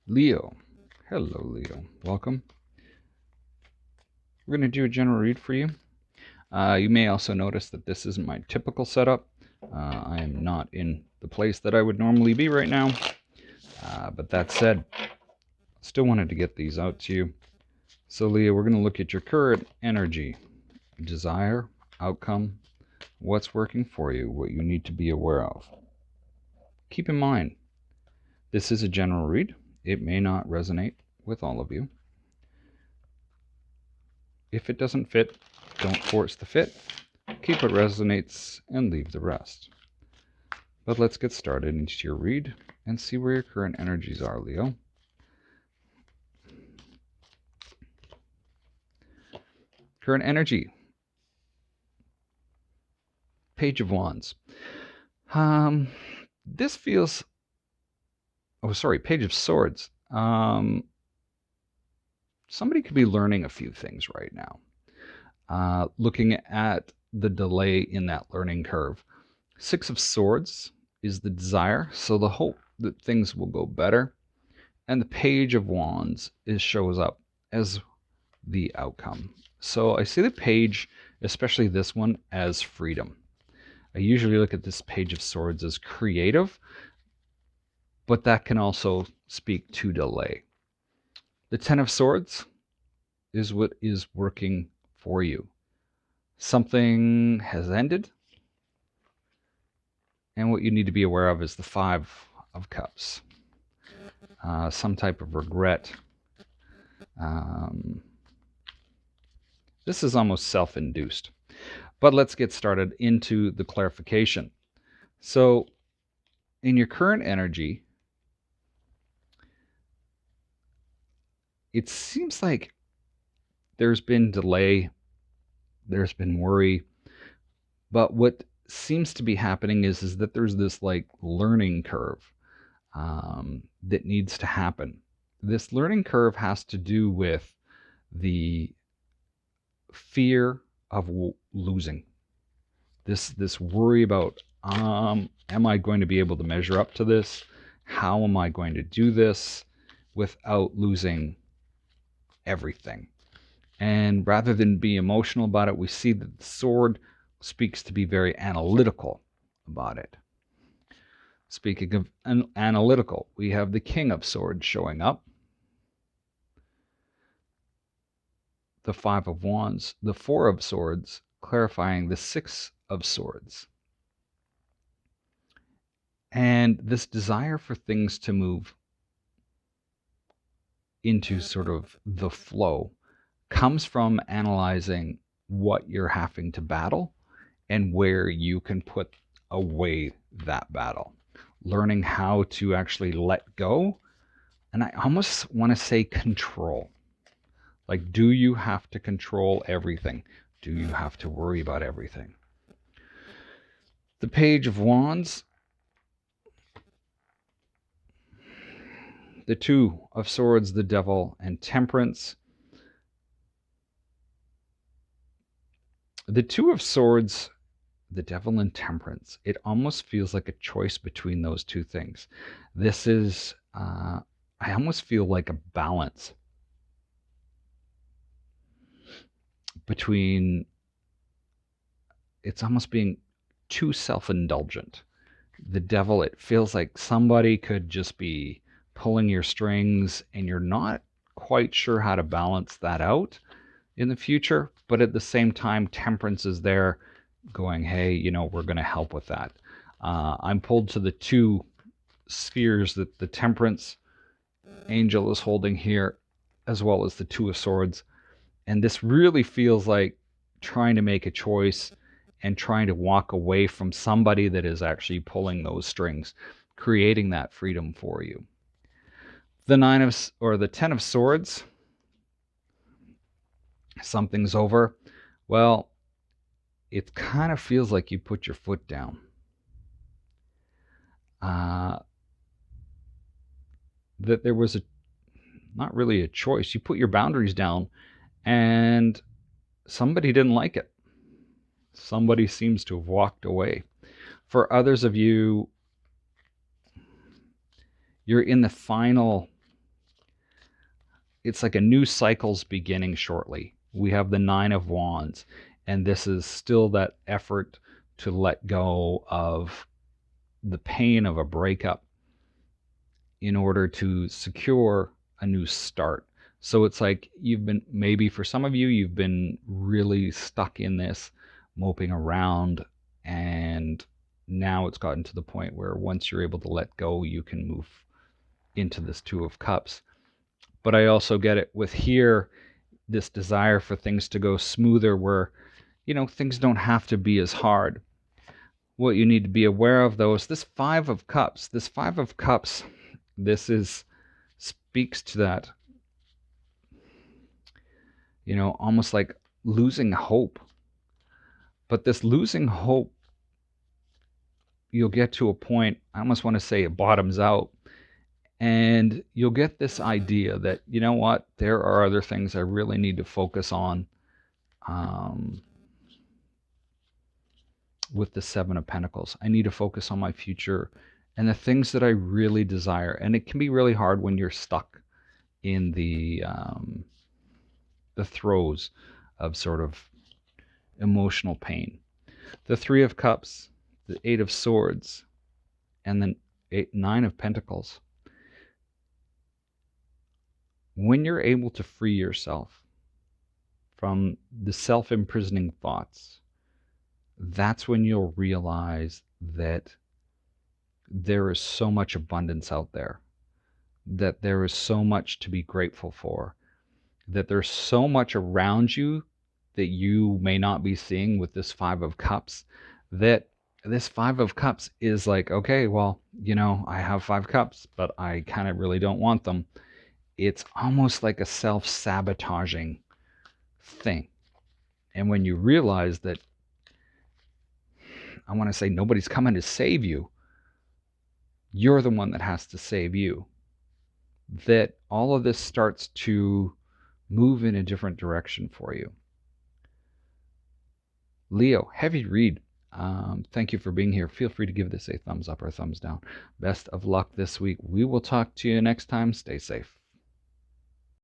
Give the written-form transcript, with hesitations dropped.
Leo. Hello, Leo. Welcome. We're going to do a general read for you. You may also notice that this isn't my typical setup. I am not in the place that I would normally be right now. But that said, still wanted to get these out to you. So, Leo, we're going to look at your current energy, desire, outcome, what's working for you, what you need to be aware of. Keep in mind, this is a general read. It may not resonate with all of you. If it doesn't fit, don't force the fit. Keep what resonates and leave the rest. But let's get started into your read and see where your current energies are, Leo. Current energy. Page of Wands. This feels... Page of Swords. Somebody could be learning a few things right now. Looking at the delay in that learning curve. Six of Swords is the desire, so the hope that things will go better. And the Page of Wands shows up as the outcome. So I see the page, especially this one, as freedom. I usually look at this Page of Swords as creative, but that can also speak to delay. The Ten of Swords is what is working for you. Something has ended, and what you need to be aware of is the Five of Cups. Some type of regret. This is almost self-induced. But let's get started into the clarification. So, in your current energy, it seems like there's been delay, there's been worry, but what seems to be happening is that there's this like learning curve that needs to happen. This learning curve has to do with the fear of losing. This worry about, am I going to be able to measure up to this? How am I going to do this without losing everything? And rather than be emotional about it, we see that the sword speaks to be very analytical about it. Speaking of analytical, we have the King of Swords showing up, the Five of Wands, the Four of Swords, clarifying the Six of Swords. And this desire for things to move into sort of the flow comes from analyzing what you're having to battle and where you can put away that battle. Learning how to actually let go. And I almost want to say control. Like, do you have to control everything? Do you have to worry about everything? The Page of Wands. The Two of Swords, the Devil, and Temperance. The Two of Swords, the Devil, and Temperance. It almost feels like a choice between those two things. This is, I almost feel like a balance between, it's almost being too self-indulgent. The Devil, it feels like somebody could just be pulling your strings and you're not quite sure how to balance that out in the future. But at the same time, Temperance is there going, hey, we're going to help with that. I'm pulled to the two spheres that the Temperance angel is holding here, as well as the Two of Swords. And this really feels like trying to make a choice and trying to walk away from somebody that is actually pulling those strings, creating that freedom for you. The Ten of Swords, something's over. Well, it kind of feels like you put your foot down. That there was not really a choice. You put your boundaries down and somebody didn't like it. Somebody seems to have walked away. For others of you, you're in the final it's like a new cycle's beginning shortly. We have the Nine of Wands, and this is still that effort to let go of the pain of a breakup in order to secure a new start. So it's like you've been, maybe for some of you, you've been really stuck in this, moping around, and now it's gotten to the point where once you're able to let go, you can move into this Two of Cups. But I also get it with here, this desire for things to go smoother where, things don't have to be as hard. What you need to be aware of, though, is this Five of Cups. This Five of Cups, speaks to that, almost like losing hope. But this losing hope, you'll get to a point, I almost want to say it bottoms out, and you'll get this idea that, you know what, there are other things I really need to focus on, with the Seven of Pentacles. I need to focus on my future and the things that I really desire. And it can be really hard when you're stuck in the throes of sort of emotional pain. The Three of Cups, the Eight of Swords, and then Nine of Pentacles. When you're able to free yourself from the self-imprisoning thoughts, that's when you'll realize that there is so much abundance out there, that there is so much to be grateful for, that there's so much around you that you may not be seeing with this Five of Cups, that this Five of Cups is like, okay, well, I have 5 cups, but I kind of really don't want them. It's almost like a self-sabotaging thing. And when you realize that, I want to say, nobody's coming to save you, you're the one that has to save you, that all of this starts to move in a different direction for you. Leo, heavy read. Thank you for being here. Feel free to give this a thumbs up or a thumbs down. Best of luck this week. We will talk to you next time. Stay safe.